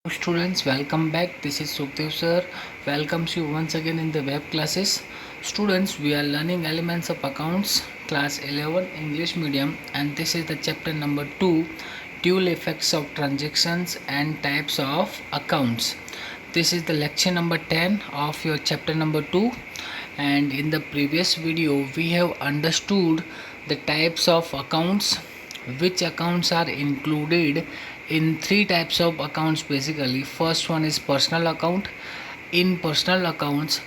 Students, welcome back. This is Sukhdev sir. Welcomes you once again in the web classes. Students, we are learning elements of accounts, class 11 English medium, and this is the chapter number 2, dual effects of transactions and types of accounts. This is the lecture number 10 of your chapter number 2, and in the previous video we have understood the types of accounts, which accounts are included in three types of accounts. Basically, first one is personal account. In personal accounts,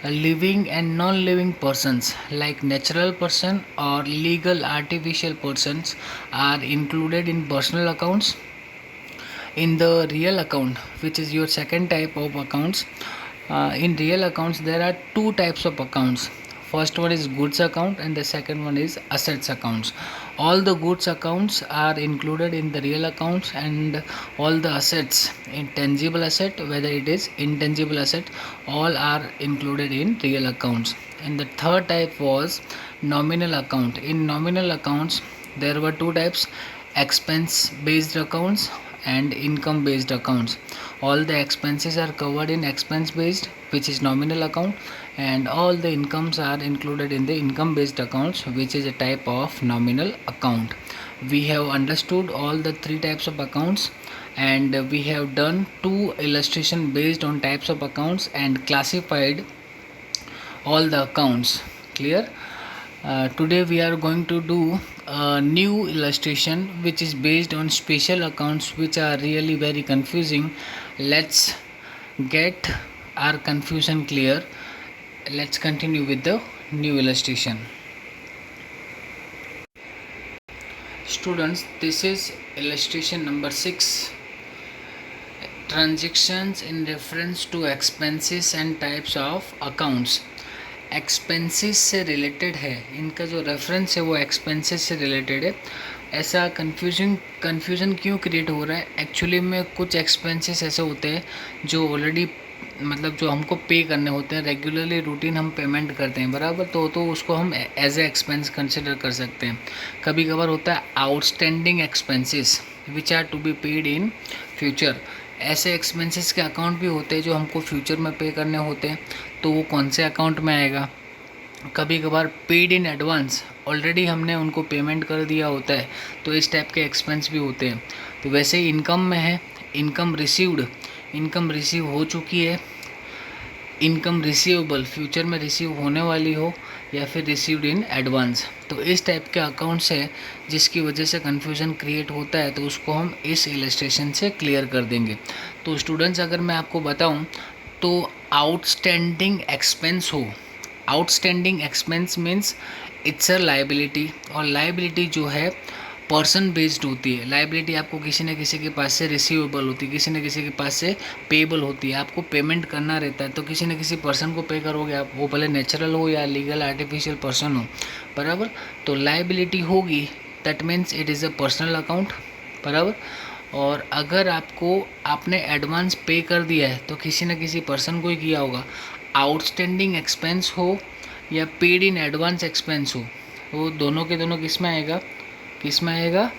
living and non-living persons like natural person or legal artificial persons are included in personal accounts. In the real account, which is your second type of accounts, in real accounts there are two types of accounts. First one is goods account and the second one is assets accounts. All the goods accounts are included in the real accounts, and all the assets, intangible asset whether it is intangible asset, all are included in real accounts. And the third type was nominal account. In nominal accounts there were two types: expense based accounts and income based accounts. All the expenses are covered in expense based, which is nominal account, and all the incomes are included in the income based accounts, which is a type of nominal account. We have understood all the three types of accounts, and we have done two illustration based on types of accounts and classified all the accounts. Clear? Today we are going to do a new illustration which is based on special accounts, which are really very confusing. Let's get our confusion clear. Let's continue with the new illustration. Students, this is illustration number 6. Transactions in reference to expenses and types of accounts. Expenses से related है, इनका जो reference है वो expenses से related है. ऐसा confusion क्यों क्रिएट हो रहा है? एक्चुअली में कुछ एक्सपेंसेस ऐसे होते हैं जो ऑलरेडी मतलब जो हमको पे करने होते हैं, रेगुलरली रूटीन हम पेमेंट करते हैं, बराबर. तो उसको हम एज ए एक्सपेंस कंसिडर कर सकते हैं. कभी कभार होता है outstanding expenses which are to be paid in future. ऐसे एक्सपेंसेस के अकाउंट भी होते हैं जो हमको फ्यूचर में पे करने होते हैं, तो वो कौन से अकाउंट में आएगा? कभी कभार पेड इन एडवांस, ऑलरेडी हमने उनको पेमेंट कर दिया होता है, तो इस टाइप के एक्सपेंस भी होते हैं. तो वैसे ही इनकम में है, इनकम रिसीव्ड, इनकम रिसीव हो चुकी है, इनकम रिसीवेबल फ्यूचर में रिसीव होने वाली हो, या फिर रिसीव्ड इन एडवांस. तो इस टाइप के अकाउंट्स है जिसकी वजह से कन्फ्यूज़न क्रिएट होता है, तो उसको हम इस इलस्ट्रेशन से क्लियर कर देंगे. तो स्टूडेंट्स, अगर मैं आपको बताऊं तो आउटस्टैंडिंग एक्सपेंस हो, outstanding expense means it's a liability, और लाइबिलिटी जो है पर्सन बेस्ड होती है. लाइबिलिटी आपको किसी न किसी के पास से रिसीवेबल होती है, किसी न किसी के पास से पेबल होती है. आपको पेमेंट करना रहता है तो किसी न किसी पर्सन को पे करोगे आप, वो भले नेचुरल हो या लीगल आर्टिफिशियल पर्सन हो, बराबर. तो लाइबिलिटी होगी, that means it is a personal account, बराबर. और अगर आपने एडवांस पे कर दिया है तो किसी न किसी पर्सन को ही किया होगा. आउटस्टैंडिंग एक्सपेंस हो या पेड इन एडवांस एक्सपेंस हो, वो दोनों के दोनों किस में आएगा?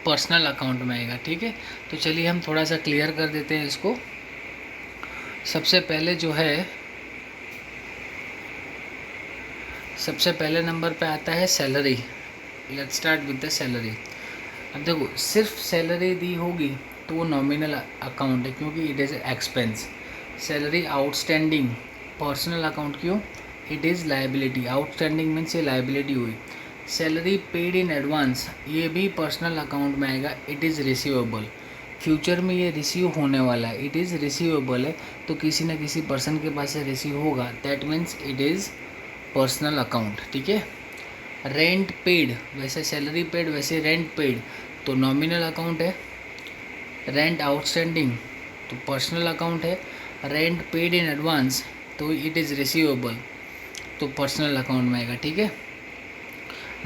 पर्सनल अकाउंट में आएगा. ठीक है, तो चलिए हम थोड़ा सा क्लियर कर देते हैं इसको. सबसे पहले नंबर पे आता है salary. Let's start with the salary. अब देखो, सिर्फ सैलरी दी होगी तो वो नॉमिनल अकाउंट है, क्योंकि it is expense. Salary outstanding, personal account क्यों? It is liability. Outstanding means ये लाइबिलिटी हुई. सैलरी पेड इन एडवांस, ये भी पर्सनल अकाउंट में आएगा. इट इज़ रिसीवेबल, फ्यूचर में ये रिसीव होने वाला है, इट इज़ रिसीवेबल है, तो किसी न किसी पर्सन के पास से रिसीव होगा, that means it is personal account. ठीक है. रेंट पेड, वैसे सैलरी पेड वैसे रेंट पेड, तो नॉमिनल अकाउंट है. रेंट आउटस्टैंडिंग तो पर्सनल अकाउंट है. रेंट पेड इन एडवांस तो इट इज़ रिसीवेबल, तो पर्सनल अकाउंट में आएगा. ठीक है.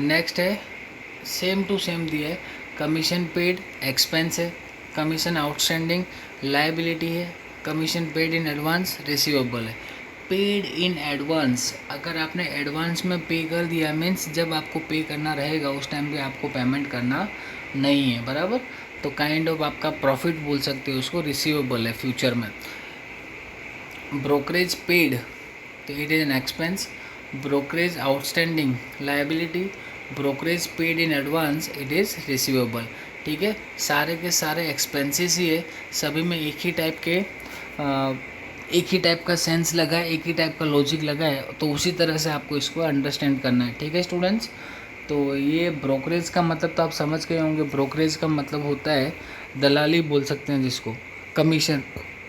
नेक्स्ट है, सेम टू सेम दिया है. कमीशन पेड एक्सपेंस है, कमीशन आउटस्टैंडिंग लाइबिलिटी है, commission paid in advance receivable है. पेड इन एडवांस, अगर आपने एडवांस में पे कर दिया मीन्स जब आपको पे करना रहेगा उस टाइम पे आपको पेमेंट करना नहीं है, बराबर. तो काइंड ऑफ आपका प्रॉफिट बोल सकते हो उसको, रिसीवेबल है फ्यूचर में। ब्रोकरेज पेड, तो it is an expense. Brokerage outstanding, liability. Brokerage paid in advance, it is receivable. ठीक है, सारे के सारे एक्सपेंसेस ही है, सभी में एक ही टाइप के एक ही टाइप का सेंस लगा है, एक ही टाइप का लॉजिक लगा है, तो उसी तरह से आपको इसको अंडरस्टैंड करना है। ठीक है स्टूडेंट्स, तो ये ब्रोकरेज का मतलब तो आप समझ गए होंगे। ब्रोकरेज का मतलब होता है दलाली बोल सकते हैं जिसको, कमीशन,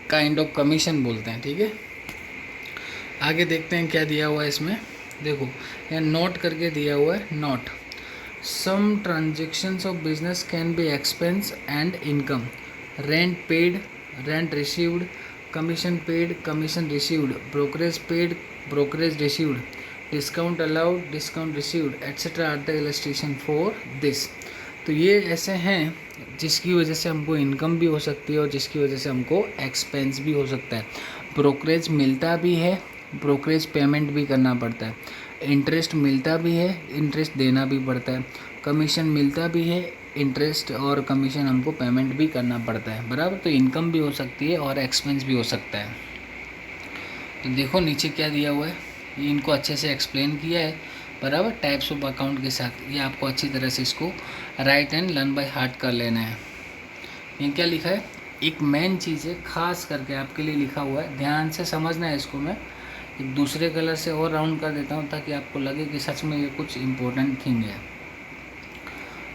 काइंड ऑफ कमीशन बोलते हैं। ठीक है, आगे देखते हैं क्या दिया हुआ है इसमें। देखो यहाँ नोट करके दिया हुआ है, note some transactions of business can be expense and income. Rent paid, rent received. Commission paid, commission received. Brokerage paid, brokerage received. Discount allowed, discount received, etcetera are the illustration for this. तो ये ऐसे हैं जिसकी वजह से हमको income भी हो सकती है और जिसकी वजह से हमको एक्सपेंस भी हो सकता है। ब्रोकरेज मिलता भी है, ब्रोकरेज पेमेंट भी करना पड़ता है। इंटरेस्ट मिलता भी है, इंटरेस्ट देना भी पड़ता है। कमीशन मिलता भी है, इंटरेस्ट और कमीशन हमको पेमेंट भी करना पड़ता है, बराबर। तो इनकम भी हो सकती है और एक्सपेंस भी हो सकता है। तो देखो नीचे क्या दिया हुआ है, ये इनको अच्छे से एक्सप्लेन किया है, बराबर, टाइप्स ऑफ अकाउंट के साथ। ये आपको अच्छी तरह से इसको right and learn by heart कर लेना है। ये क्या लिखा है, एक मेन चीज़ है, खास करके आपके लिए लिखा हुआ है, ध्यान से समझना है इसको। मैं एक दूसरे कलर से और राउंड कर देता हूँ ताकि आपको लगे कि सच में ये कुछ इम्पोर्टेंट थिंग है।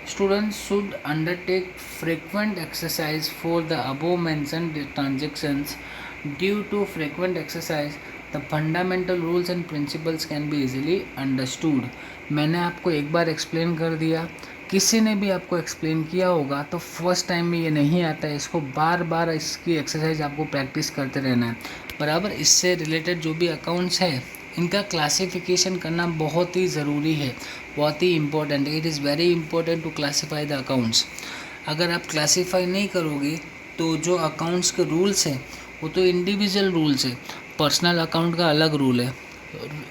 Students should undertake frequent exercise for the above mentioned transactions. Due to frequent exercise, the fundamental rules and principles can be easily understood. मैंने आपको एक बार एक्सप्लेन कर दिया, किसी ने भी आपको एक्सप्लेन किया होगा तो फर्स्ट टाइम में ये नहीं आता है, इसको बार बार इसकी एक्सरसाइज आपको प्रैक्टिस करते रहना है, बराबर। इससे रिलेटेड जो भी अकाउंट्स है इनका क्लासिफिकेशन करना बहुत ही ज़रूरी है, बहुत ही इम्पोर्टेंट है। It is very important to classify the accounts. अगर आप क्लासीफाई नहीं करोगे तो जो अकाउंट्स के रूल्स हैं वो तो इंडिविजुअल रूल्स है। पर्सनल अकाउंट का अलग रूल है,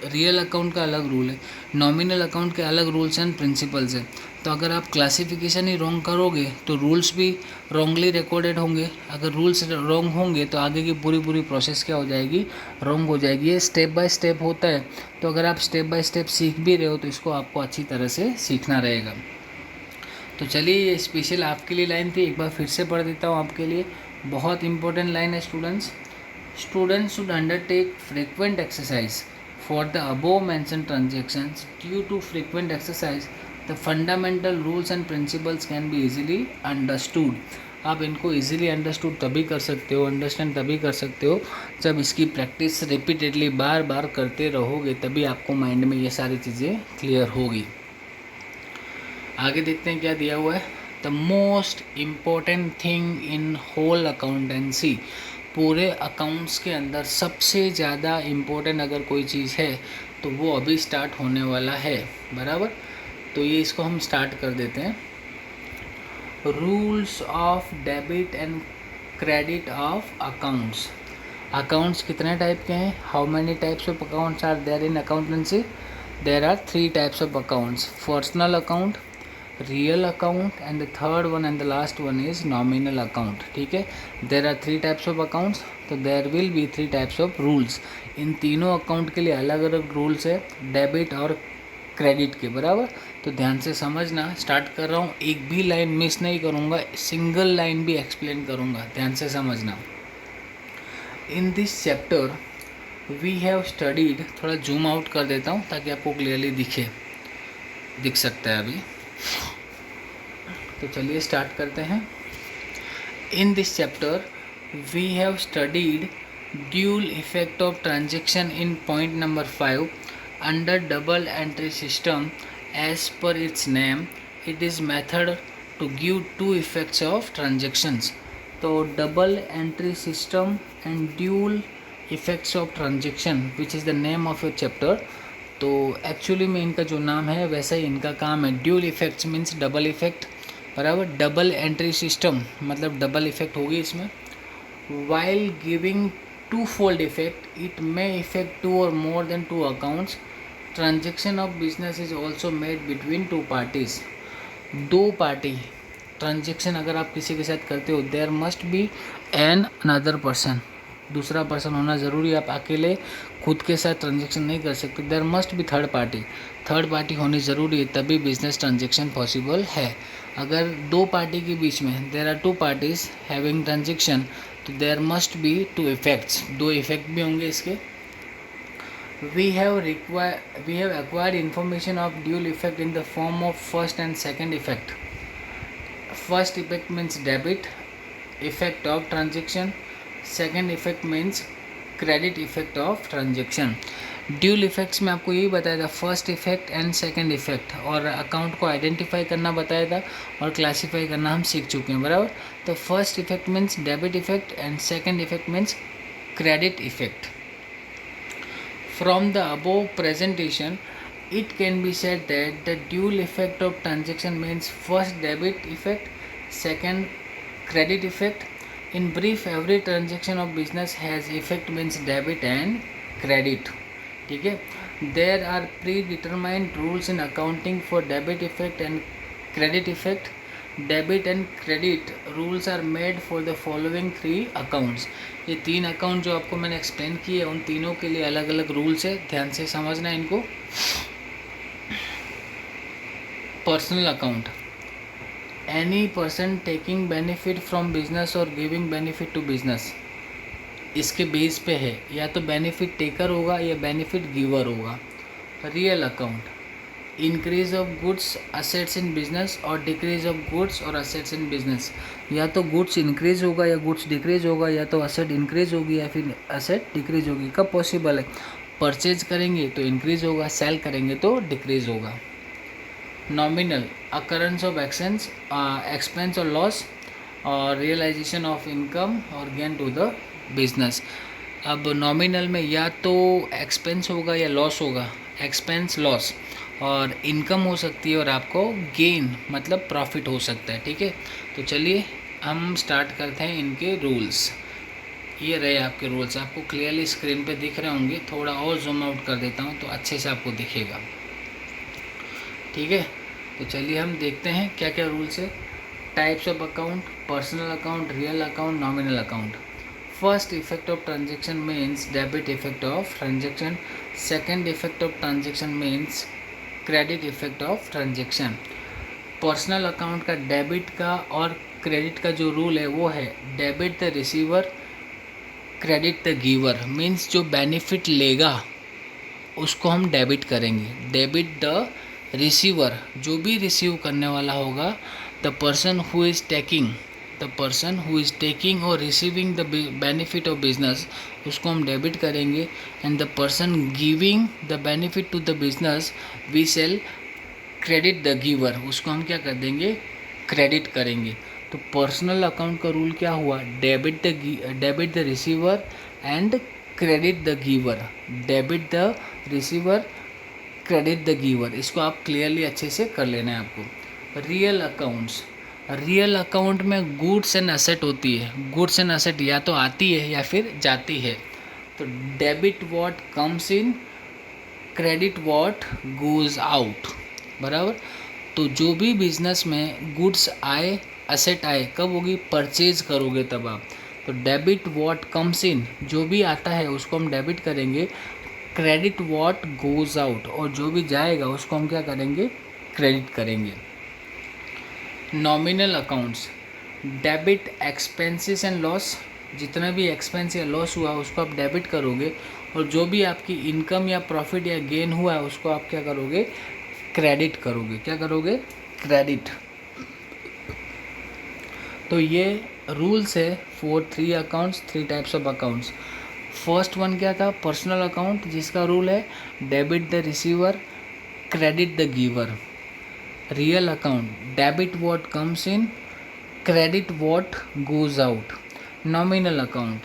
रियल अकाउंट का अलग रूल है, नॉमिनल अकाउंट के अलग रूल्स एंड प्रिंसिपल्स हैं। तो अगर आप क्लासिफिकेशन ही रॉन्ग करोगे तो रूल्स भी रॉन्गली रिकॉर्डेड होंगे। अगर रूल्स रॉन्ग होंगे तो आगे की पूरी प्रोसेस क्या हो जाएगी, रॉन्ग हो जाएगी। ये स्टेप बाय स्टेप होता है, तो अगर आप स्टेप बाय स्टेप सीख भी रहे हो तो इसको आपको अच्छी तरह से सीखना रहेगा। तो चलिए, ये स्पेशल आपके लिए लाइन थी, एक बार फिर से पढ़ देता हूँ आपके लिए। बहुत इंपॉर्टेंट लाइन है students. Students should undertake frequent exercise for the above mentioned transactions. Due to frequent exercise the fundamental rules and principles can be easily understood. आप इनको इजीली अंडरस्टूड तभी कर सकते हो, अंडरस्टैंड तभी कर सकते हो जब इसकी प्रैक्टिस रिपीटेडली बार बार करते रहोगे, तभी आपको माइंड में ये सारी चीज़ें क्लियर होगी। आगे देखते हैं क्या दिया हुआ है। The most important thing in whole accountancy, पूरे अकाउंट्स के अंदर सबसे ज़्यादा इम्पोर्टेंट अगर कोई चीज़ है तो वो अभी स्टार्ट होने वाला है, बराबर। तो ये इसको हम स्टार्ट कर देते हैं। Rules of debit and credit of accounts. Accounts कितने टाइप के हैं, how many types of accounts are there in accountancy? There are 3 types of accounts, personal account, real account and the third one and the last one is nominal account. ठीक है, there are 3 types of accounts, तो there will be 3 types of rules. इन तीनों account के लिए अलग अलग rules है, डेबिट और क्रेडिट के, बराबर। तो ध्यान से समझना, स्टार्ट कर रहा हूँ, एक भी लाइन मिस नहीं करूँगा, सिंगल लाइन भी एक्सप्लेन करूँगा, ध्यान से समझना। In this chapter we have studied, थोड़ा जूम आउट कर देता हूँ ताकि आपको क्लियरली दिख सकता है अभी। तो चलिए स्टार्ट करते हैं। In this chapter we have studied dual effect of transaction in point number 5 under double entry system. As per its name, it is method to give 2 effects of transactions. तो double entry system and dual effects of transaction which is the name of your chapter. तो actually में इनका जो नाम है वैसा ही इनका काम है। Dual effects means double effect, बराबर। डबल एंट्री सिस्टम मतलब डबल इफेक्ट होगी इसमें। While giving two fold effect, it may effect 2 और more than 2 accounts. Transaction of business is also made between 2 parties. 2 party transaction अगर आप किसी के साथ करते हो, there must be an another person, दूसरा पर्सन होना ज़रूरी। आप अकेले खुद के साथ ट्रांजेक्शन नहीं कर सकते, there must be third party, third party होनी ज़रूरी है, तभी बिजनेस ट्रांजेक्शन पॉसिबल है। अगर दो पार्टी के बीच में there are two parties having transaction, तो there must be two effects, दो इफेक्ट भी होंगे इसके। We have acquired information of dual effect in the form of first and second effect. First effect means debit effect of transaction. Second effect means credit effect of transaction. Dual effects में आपको यही बताया था, first effect and second effect, और account को identify करना बताया था और क्लासीफाई करना हम सीख चुके हैं, बराबर। तो first effect means debit effect and second effect means credit effect. From the above presentation, it can be said that the dual effect of transaction means first debit effect, second credit effect. In brief, every transaction of business has effect means debit and credit. ठीक है, there are predetermined rules in accounting for debit effect and credit effect. Debit and credit rules are made for the following three accounts. ये तीन account जो आपको मैंने explain किए, उन तीनों के लिए अलग अलग रूल्स है, ध्यान से समझना है इनको। Personal account, any person taking benefit from business और गिविंग बेनिफिट टू बिजनेस, इसके बेस पे है, या तो बेनिफिट टेकर होगा या बेनिफिट गिवर होगा। Real account, increase of goods assets in business और डिक्रीज ऑफ गुड्स और असेट्स इन बिजनेस, या तो गुड्स इंक्रीज होगा या गुड्स डिक्रीज होगा, या तो असेट इंक्रीज होगी या फिर असेट डिक्रीज होगी। कब पॉसिबल है? परचेज करेंगे तो इंक्रीज होगा, सेल करेंगे तो डिक्रीज होगा। नॉमिनल, अकरेंस ऑफ एक्सपेंस और लॉस और रियलाइजेशन ऑफ इनकम और गेन टू द बिजनेस। अब नॉमिनल में या तो एक्सपेंस होगा या लॉस होगा, एक्सपेंस लॉस, और इनकम हो सकती है और आपको गेन मतलब प्रॉफिट हो सकता है। ठीक है, तो चलिए हम स्टार्ट करते हैं इनके रूल्स। ये रहे आपके रूल्स, आपको क्लियरली स्क्रीन पे दिख रहे होंगे, थोड़ा और जूम आउट कर देता हूँ तो अच्छे से आपको दिखेगा। ठीक है, तो चलिए हम देखते हैं क्या क्या रूल्स है। Types of account, personal account, real account, nominal account. First effect of transaction means debit effect of transaction. Second effect of transaction means credit effect of transaction. Personal account का डेबिट का और credit का जो rule है वो है debit the receiver, credit the giver. Means जो benefit लेगा उसको हम डेबिट करेंगे, डेबिट द रिसीवर, जो भी रिसीव करने वाला होगा, the person who is taking, the person who is taking और receiving the benefit of business, उसको हम डेबिट करेंगे। And the person giving the benefit to the business we sell credit the giver, उसको हम क्या कर देंगे? क्रेडिट करेंगे। तो पर्सनल अकाउंट का रूल क्या हुआ? Debit the receiver and credit the giver, debit the receiver, credit the giver, इसको आप क्लियरली अच्छे से कर लेना है आपको। रियल अकाउंट्स, रियल अकाउंट में गुड्स एंड असेट होती है, गुड्स एंड असेट या तो आती है या फिर जाती है। तो debit what comes in, credit what goes out, बराबर। तो जो भी बिजनेस में गुड्स आए, असेट आए, कब होगी? परचेज करोगे तब आप। तो डेबिट व्हाट कम्स इन, जो भी आता है उसको हम डेबिट करेंगे। क्रेडिट व्हाट गोज आउट, और जो भी जाएगा उसको हम क्या करेंगे? क्रेडिट करेंगे। Nominal accounts, debit expenses and loss, जितना भी एक्सपेंस या लॉस हुआ उसको आप डेबिट करोगे, और जो भी आपकी इनकम या प्रॉफिट या गेन हुआ है उसको आप क्या करोगे? क्रेडिट करोगे। क्या करोगे? क्रेडिट। तो ये रूल्स है for three accounts, three types of accounts. First one क्या था? पर्सनल अकाउंट, जिसका रूल है debit the receiver, credit the giver. Real account, debit what comes in, credit what goes out. Nominal account,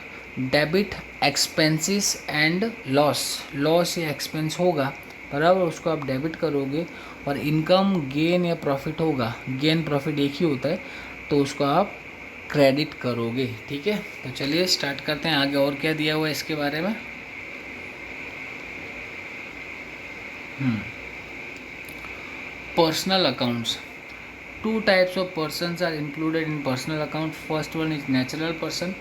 debit expenses and loss, loss या expense होगा, बराबर, उसको आप debit करोगे। और इनकम, गेन या प्रॉफिट होगा, गेन प्रॉफिट एक ही होता है, तो उसको आप क्रेडिट करोगे। ठीक है, तो चलिए स्टार्ट करते हैं आगे। और क्या दिया हुआ है इसके बारे में? Personal accounts, Two types of persons are included in personal account. First one is natural person,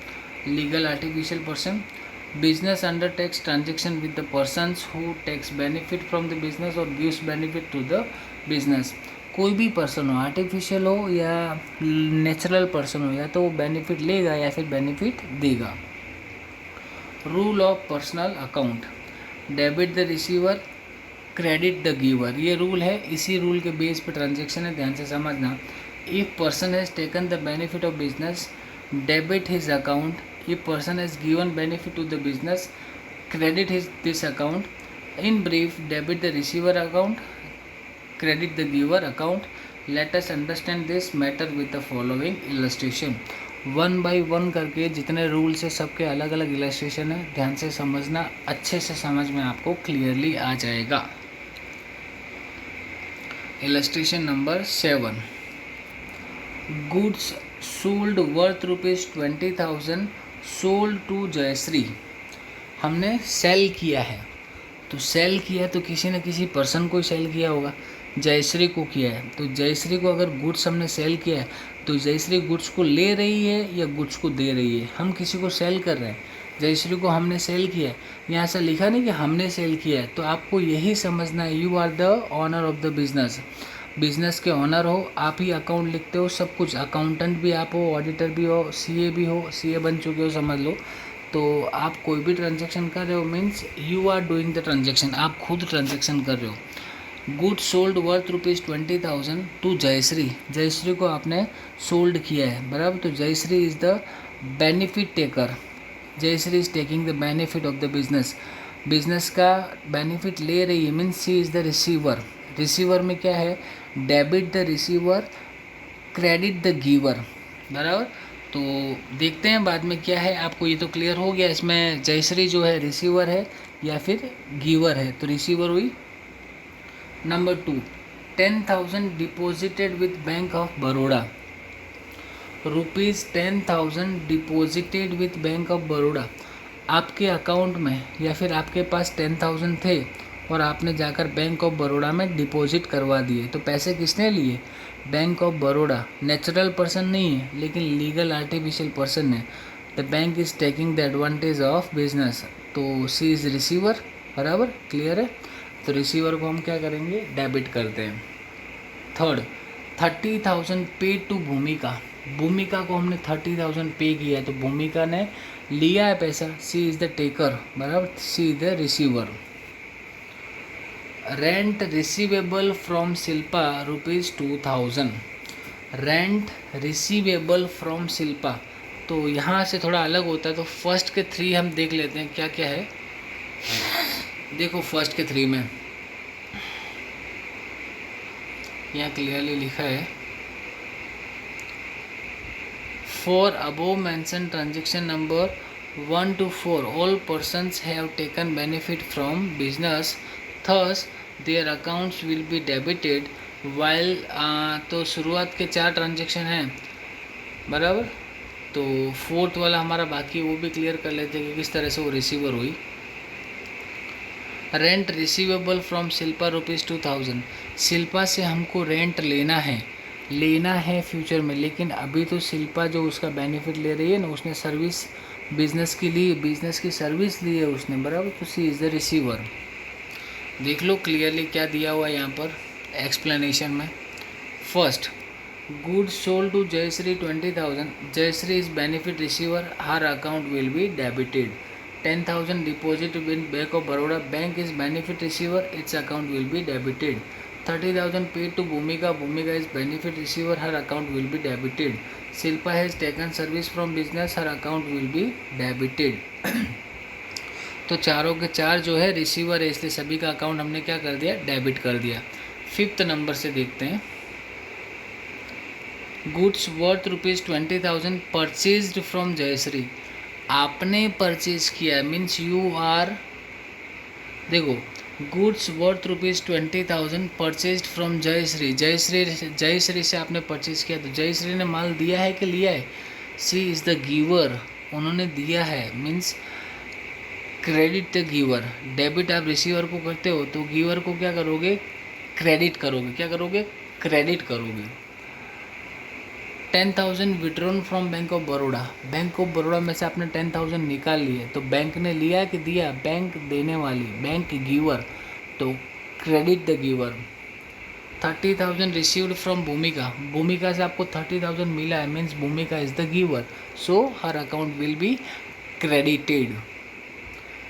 legal artificial person. Business undertakes transaction with the persons who takes benefit from the business or gives benefit to the business. कोई भी person हो, artificial हो या natural person हो, या तो वो benefit लेगा या फिर बेनिफिट देगा. Rule of personal account. Debit the receiver, credit the giver. ये रूल है, इसी रूल के बेस पे ट्रांजेक्शन है, ध्यान से समझना. If person has taken the benefit of business, debit his account. If person has given benefit to the business, credit his this account. In brief, debit the receiver account, credit the giver account. Let us understand this matter with the following illustration. One by one करके जितने rules है सबके अलग अलग illustration है, ध्यान से समझना, अच्छे से समझ में आपको क्लियरली आ जाएगा. Illustration number 7. Goods sold worth ₹20,000 sold to Jayshree. हमने सेल किया है, तो सेल किया तो किसी न किसी पर्सन को सेल किया होगा, जयश्री को किया है. तो जयश्री को अगर गुड्स हमने सेल किया है तो जयश्री गुड्स को ले रही है या गुड्स को दे रही है. हम किसी को सेल कर रहे हैं, जयश्री को हमने सेल किया है. यहाँ ऐसा लिखा नहीं कि हमने सेल किया है, तो आपको यही समझना है, you are the owner of the business. Business के ऑनर हो, आप ही अकाउंट लिखते हो, सब कुछ. अकाउंटेंट भी आप हो, ऑडिटर भी हो, सीए भी हो, सीए बन चुके हो समझ लो. तो आप कोई भी ट्रांजेक्शन कर रहे हो means you are doing the transaction, आप खुद ट्रांजेक्शन कर रहे हो. Good sold worth ₹20,000 to Jayshree. Jayshree को आपने सोल्ड किया है, बराबर. तो Jayshree is the benefit taker. Jayshree is taking the benefit of the business. Business का बेनिफिट ले रही है means she is the receiver. Receiver में क्या है, debit the receiver, credit the giver, बराबर. तो देखते हैं बाद में क्या है. आपको ये तो क्लियर हो गया, इसमें जयश्री जो है रिसीवर है या फिर गिवर है. तो रिसीवर हुई. Number 2, 10,000 deposited with bank of Baroda. ₹10,000 deposited with bank of Baroda. आपके अकाउंट में या फिर आपके पास 10,000 थे और आपने जाकर बैंक ऑफ बड़ौदा में डिपॉजिट करवा दिए. तो पैसे किसने लिए, bank of Baroda. Natural person नहीं है लेकिन लीगल आर्टिफिशियल पर्सन है. The bank is taking the advantage of business. तो सी इज़ रिसीवर, बराबर, क्लियर है. तो रिसीवर को हम क्या करेंगे, डेबिट करते हैं. थर्ड, 30,000 पेड टू भूमिका. भूमिका को हमने 30,000 पे किया है, तो भूमिका ने लिया है पैसा. सी इज़ द टेकर, बराबर, C is the receiver. Rent receivable from Shilpa ₹2,000. Rent receivable from Shilpa. तो यहाँ से थोड़ा अलग होता है. तो फर्स्ट के 3 हम देख लेते हैं क्या क्या है. देखो फर्स्ट के 3 में यहाँ क्लियरली लिखा है, for above mention transaction number 1 to 4 all persons have taken benefit from business, thus their accounts will be debited while. तो शुरुआत के 4 ट्रांजेक्शन हैं, बराबर. तो फोर्थ वाला हमारा बाकी, वो भी क्लियर कर लेते हैं कि किस तरह से वो रिसीवर हुई. Rent receivable from Shilpa ₹2,000. Shilpa से हमको रेंट लेना है फ्यूचर में, लेकिन अभी तो शिल्पा जो उसका बेनिफिट ले रही है ना, उसने सर्विस बिजनेस की ली, बिजनेस की सर्विस ली है उसने, बराबर. तो सी इज़ द रिसीवर. देख लो क्लियरली क्या दिया हुआ है यहाँ पर एक्सप्लेनेशन में. First, good sold to Jayshree 20,000. Jayshree is benefit receiver, her account will be debited. 10,000 deposit in Bank of Baroda. Bank is benefit receiver, its account will be debited. 30,000 paid to Bhumika. Bhumika is benefit receiver, her account will be debited. Shilpa has taken service from business, her account will be debited. तो चारों के 4 जो है receiver है, इसलिए सभी का account हमने क्या कर दिया, डेबिट कर दिया. 5th नंबर से देखते हैं. Goods worth ₹20,000 purchased from Jayshree. आपने परचेज किया मीन्स यू आर. देखो, goods worth ₹20,000 purchased from Jayshree. Jayshree से आपने परचेज किया, तो जयश्री ने माल दिया है कि लिया है, सी इज़ द गिवर. उन्होंने दिया है means credit the giver. Debit आप रिसीवर को करते हो तो गिवर को क्या करोगे, क्रेडिट करोगे. क्या करोगे, क्रेडिट करोगे. 10,000 withdrawn from bank of Baroda, bank of Baroda में से आपने 10,000 निकाल लिए, तो बैंक ने लिया कि दिया, बैंक देने वाली, बैंक गिवर, तो credit the giver. 30,000 received from Bhumika, Bhumika से आपको 30,000 मिला है, means Bhumika is the giver, so her account will be credited.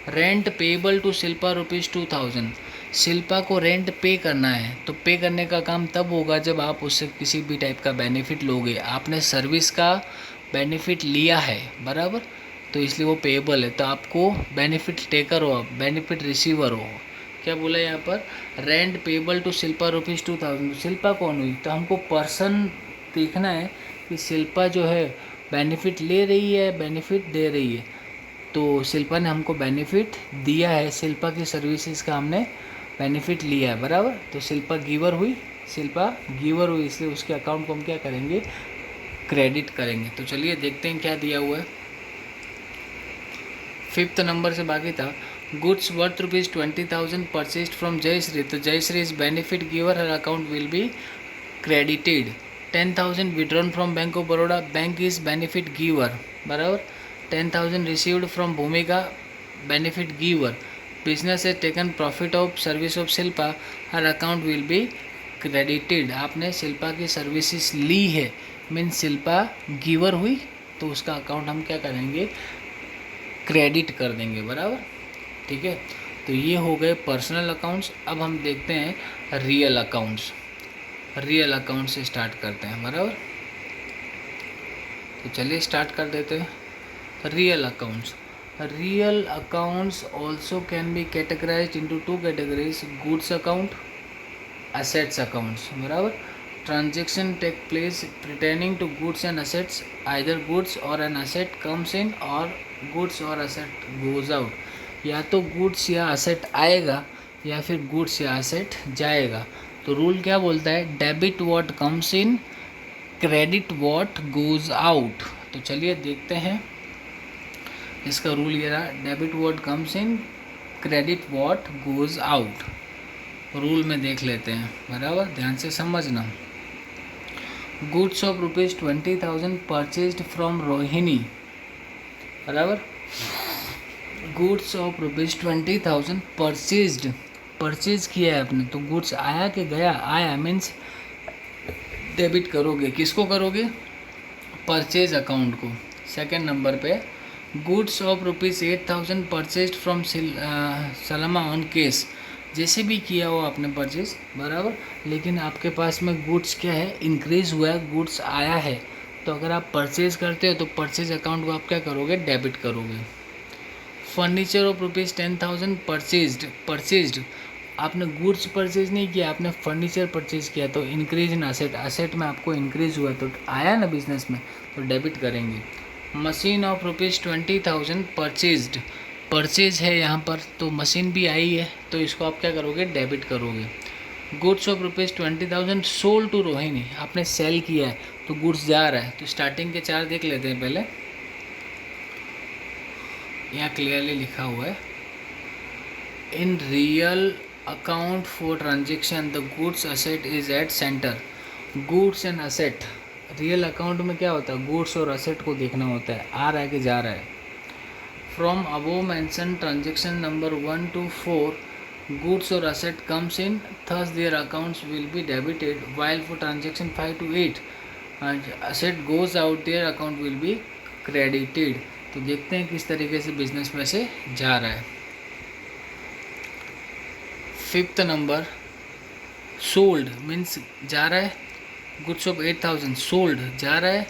Rent payable to Shilpa ₹2,000, Shilpa को रेंट पे करना है, तो पे करने का काम तब होगा जब आप उससे किसी भी टाइप का बेनिफिट लोगे, आपने सर्विस का बेनिफिट लिया है, बराबर, तो इसलिए वो पेएबल है, तो आपको बेनिफिट टेकर हो, बेनिफिट रिसीवर हो। क्या बोला यहाँ पर, rent payable to Shilpa ₹2,000, Shilpa कौन हुई, तो हमको पर्सन देखना है कि शिल्पा जो है बेनिफिट ले रही है, बेनिफिट दे रही है, तो शिल्पा ने हमको बेनिफिट दिया है, शिल्पा की सर्विसेज का हमने बेनिफिट लिया है, बराबर, तो शिल्पा गिवर हुई, शिल्पा गिवर हुई, इसलिए उसके अकाउंट को हम क्या करेंगे, क्रेडिट करेंगे। तो चलिए देखते हैं क्या दिया हुआ है। 5th नंबर से बाकी था, goods worth ₹20,000 purchased from Jayshree, तो Jayshree is benefit giver, her account will be credited. 10,000 withdrawn from bank of Baroda, bank is benefit giver, बराबर। 10,000 received from Bhumika, benefit giver. Business has taken profit of service of Shilpa, her account will be credited, आपने शिल्पा की services ली है, means Shilpa giver हुई, तो उसका account हम क्या करेंगे, क्रेडिट कर देंगे, बराबर, ठीक है। तो ये हो गए पर्सनल अकाउंट्स। अब हम देखते हैं रियल अकाउंट्स, रियल अकाउंट से स्टार्ट करते हैं, बराबर, तो चलिए स्टार्ट कर देते हैं। Real accounts, real accounts also can be categorized into 2 categories, goods account, assets accounts, बराबर। Transaction take place pertaining to goods and assets, either goods or an asset comes in और goods और asset goes out, या तो goods या asset आएगा या फिर goods या asset जाएगा। तो रूल क्या बोलता है, debit what comes in, credit what goes out। तो चलिए देखते हैं, इसका रूल ये रहा, debit what comes in, credit what goes out। Rule में देख लेते हैं, बराबर, ध्यान से समझना। Goods of ₹20,000 purchased from Rohini, बराबर, गुड्स ऑफ ₹20,000 परचेज्ड, परचेज किया है आपने, तो गुड्स आया कि गया, आया, मीन्स डेबिट करोगे, किसको करोगे, परचेज अकाउंट को। सेकेंड नंबर पे, goods of ₹8,000 purchased from Salma on case, जैसे भी किया हो आपने परचेज, बराबर, लेकिन आपके पास में गुड्स क्या है, इंक्रीज़ हुआ है, गुड्स आया है, तो अगर आप परचेज करते हो तो परचेज अकाउंट को आप क्या करोगे, डेबिट करोगे। फर्नीचर ऑफ ₹10,000 परचेज्ड, आपने गुड्स परचेज नहीं किया, आपने फर्नीचर परचेज किया, तो इंक्रीज इन असेट, असेट में आपको इंक्रीज हुआ तो आया ना बिजनेस में, तो डेबिट करेंगे। मशीन ऑफ ₹20,000 परचेज्ड, परचेज है यहाँ पर, तो मशीन भी आई है, तो इसको आप क्या करोगे, डेबिट करोगे। Goods of ₹20,000 sold to Rohini, आपने सेल किया है, तो गुड्स जा रहा है, तो स्टार्टिंग के 4 देख लेते हैं पहले, यहाँ क्लियरली लिखा हुआ है, in real account for transaction the goods asset is at centre, goods and asset, real account में क्या होता है, गुड्स और असेट को देखना होता है, आ रहा है कि जा रहा है। From above mentioned transaction number 1 to 4, goods or asset comes in, thus their accounts will be debited, while for transaction 5 to 8, asset goes out, their account will be credited। तो देखते हैं किस तरीके से बिजनेस में से जा रहा है। 5th नंबर, सोल्ड मीन्स जा रहा है, गुड्स ऑफ 8,000 सोल्ड जा रहा है,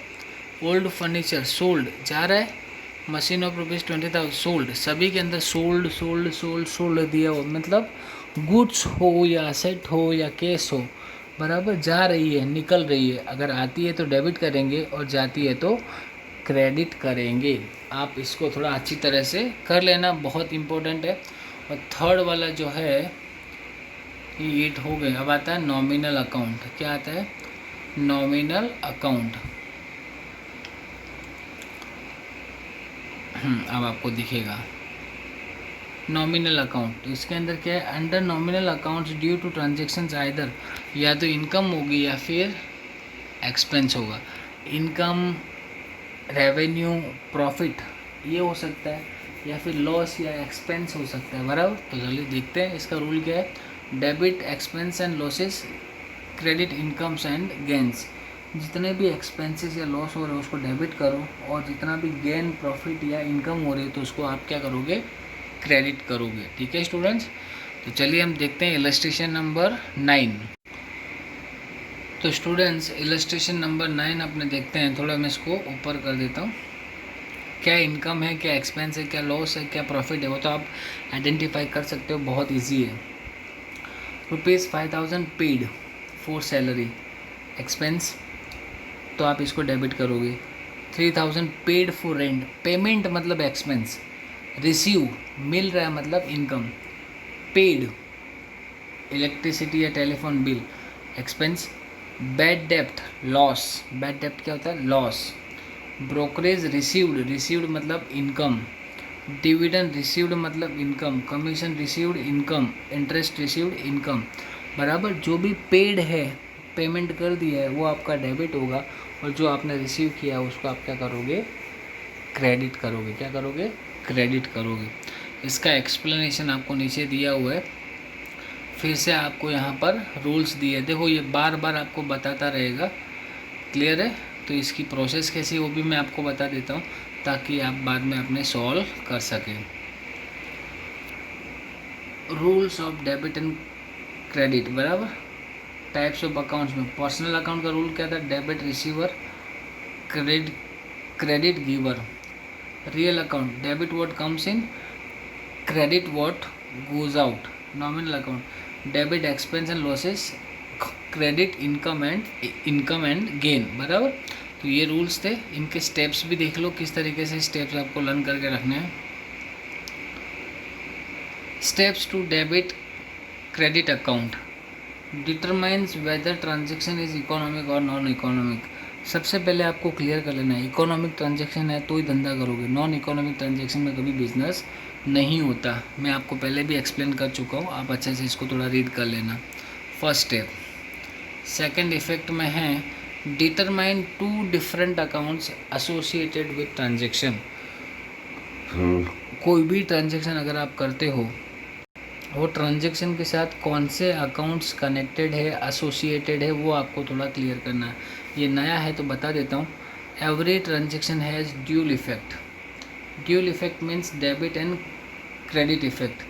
ओल्ड फर्नीचर सोल्ड जा रहा है, मशीन ऑफ ₹20,000 सोल्ड, सभी के अंदर सोल्ड सोल्ड सोल्ड सोल्ड दिया हो, मतलब गुड्स हो या असेट हो या केस हो, बराबर, जा रही है, निकल रही है, अगर आती है तो डेबिट करेंगे और जाती है तो क्रेडिट करेंगे। आप इसको थोड़ा अच्छी तरह से कर लेना, बहुत इम्पोर्टेंट है। और थर्ड वाला जो है ये 8 हो गए, अब आता है नॉमिनल अकाउंट। क्या आता है, नॉमिनल अकाउंट। अब आपको दिखेगा नॉमिनल अकाउंट, तो इसके अंदर क्या है, under nominal accounts due to transactions either, या तो इनकम होगी या फिर एक्सपेंस होगा। इनकम, रेवेन्यू, प्रॉफिट ये हो सकता है, या फिर लॉस या एक्सपेंस हो सकता है, बराबर। तो चलिए देखते हैं इसका रूल क्या है। Debit expense and losses, credit incomes and gains. जितने भी एक्सपेंसेस या लॉस हो रहे हैं उसको डेबिट करो, और जितना भी गेन, प्रॉफिट या इनकम हो रही है तो उसको आप क्या करोगे, क्रेडिट करोगे। ठीक है स्टूडेंट्स, तो चलिए हम देखते हैं इलस्ट्रेशन नंबर 9। तो स्टूडेंट्स इलस्ट्रेशन नंबर 9 अपने देखते हैं। थोड़ा मैं इसको ऊपर कर देता हूँ। क्या इनकम है, क्या एक्सपेंस है, क्या लॉस है, क्या प्रॉफिट है, वो तो आप आइडेंटिफाई कर सकते हो, बहुत ईजी है। ₹5000 पेड फॉर सैलरी, एक्सपेंस, तो आप इसको डेबिट करोगे। 3000 पेड फॉर रेंट, पेमेंट मतलब एक्सपेंस, रिसीव मिल रहा है मतलब इनकम, पेड इलेक्ट्रिसिटी या टेलीफोन बिल, एक्सपेंस। बैड डेप्ट लॉस, बैड डेप्ट क्या होता है, लॉस। ब्रोकरेज रिसीव्ड, रिसीव्ड मतलब इनकम। डिविडेंड रिसीव्ड मतलब income. Commission received income. Interest received income, बराबर। जो भी पेड है, पेमेंट कर दिया है, वो आपका डेबिट होगा, और जो आपने रिसीव किया है उसको आप क्या करोगे, क्रेडिट करोगे। क्या करोगे, क्रेडिट करोगे। इसका एक्सप्लेनेशन आपको नीचे दिया हुआ है। फिर से आपको यहाँ पर रूल्स दिए, देखो ये बार बार आपको बताता रहेगा, क्लियर है। तो इसकी प्रोसेस कैसी है वो भी मैं आपको बता देता हूँ, ताकि आप बाद में अपने सॉल्व कर सकें। Rules of debit and credit, बराबर। टाइप्स ऑफ अकाउंट्स में पर्सनल अकाउंट का रूल क्या था, debit receiver, credit giver. Real account, debit what comes in, credit what goes out. Nominal account, debit expense and losses, credit income and gain, बराबर। तो ये rules थे। इनके steps भी देख लो, किस तरीके से स्टेप्स आपको लर्न करके रखने हैं। Steps to debit credit account, determines whether transaction is economic और नॉन इकोनॉमिक। सबसे पहले आपको क्लियर कर लेना है, इकोनॉमिक ट्रांजेक्शन है तो ही धंधा करोगे, नॉन इकोनॉमिक ट्रांजेक्शन में कभी बिजनेस नहीं होता। मैं आपको पहले भी एक्सप्लेन कर चुका हूँ, आप अच्छे से इसको थोड़ा रीड कर लेना। First step. सेकंड इफेक्ट में है, determine 2 different accounts associated with transaction. कोई भी ट्रांजेक्शन अगर आप करते हो, वो ट्रांजेक्शन के साथ कौन से अकाउंट्स कनेक्टेड है, एसोसिएटेड है, वो आपको थोड़ा क्लियर करना है। ये नया है तो बता देता हूँ। Every transaction has dual effect. Dual effect means debit and credit effect.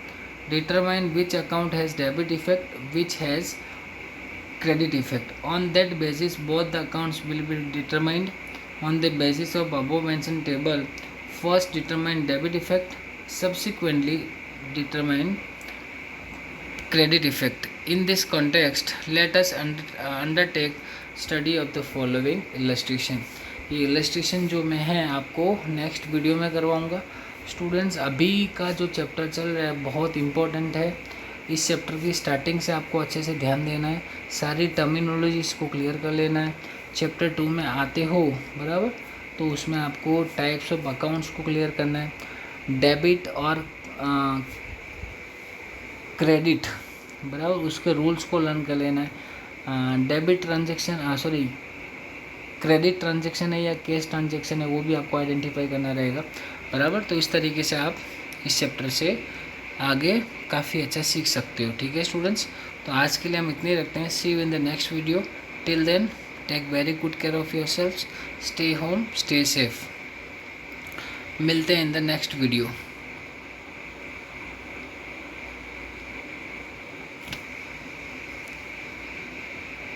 Determine which account has debit effect, which has credit effect. On that basis both the accounts will be determined. On the basis of above mentioned table, first determine debit effect, subsequently determine credit effect. In this context let us undertake study of the following illustration. ये illustration जो मैं है आपको next video में करवाऊँगा। Students अभी का जो chapter चल रहा है बहुत इम्पोर्टेंट है। इस चैप्टर की स्टार्टिंग से आपको अच्छे से ध्यान देना है, सारी टर्मिनोलॉजी इसको क्लियर कर लेना है। चैप्टर 2 में आते हो, बराबर, तो उसमें आपको टाइप्स ऑफ अकाउंट्स को क्लियर करना है, डेबिट और क्रेडिट, बराबर, उसके रूल्स को लर्न कर लेना है। डेबिट ट्रांजेक्शन क्रेडिट ट्रांजेक्शन है या कैश ट्रांजेक्शन है वो भी आपको आइडेंटिफाई करना रहेगा, बराबर। तो इस तरीके से आप इस चैप्टर से आगे काफ़ी अच्छा सीख सकते हो। ठीक है स्टूडेंट्स, तो आज के लिए हम इतने ही रखते हैं। See you in the next video. Till then take very good care of your self, stay home, stay safe. मिलते हैं इन द नेक्स्ट वीडियो।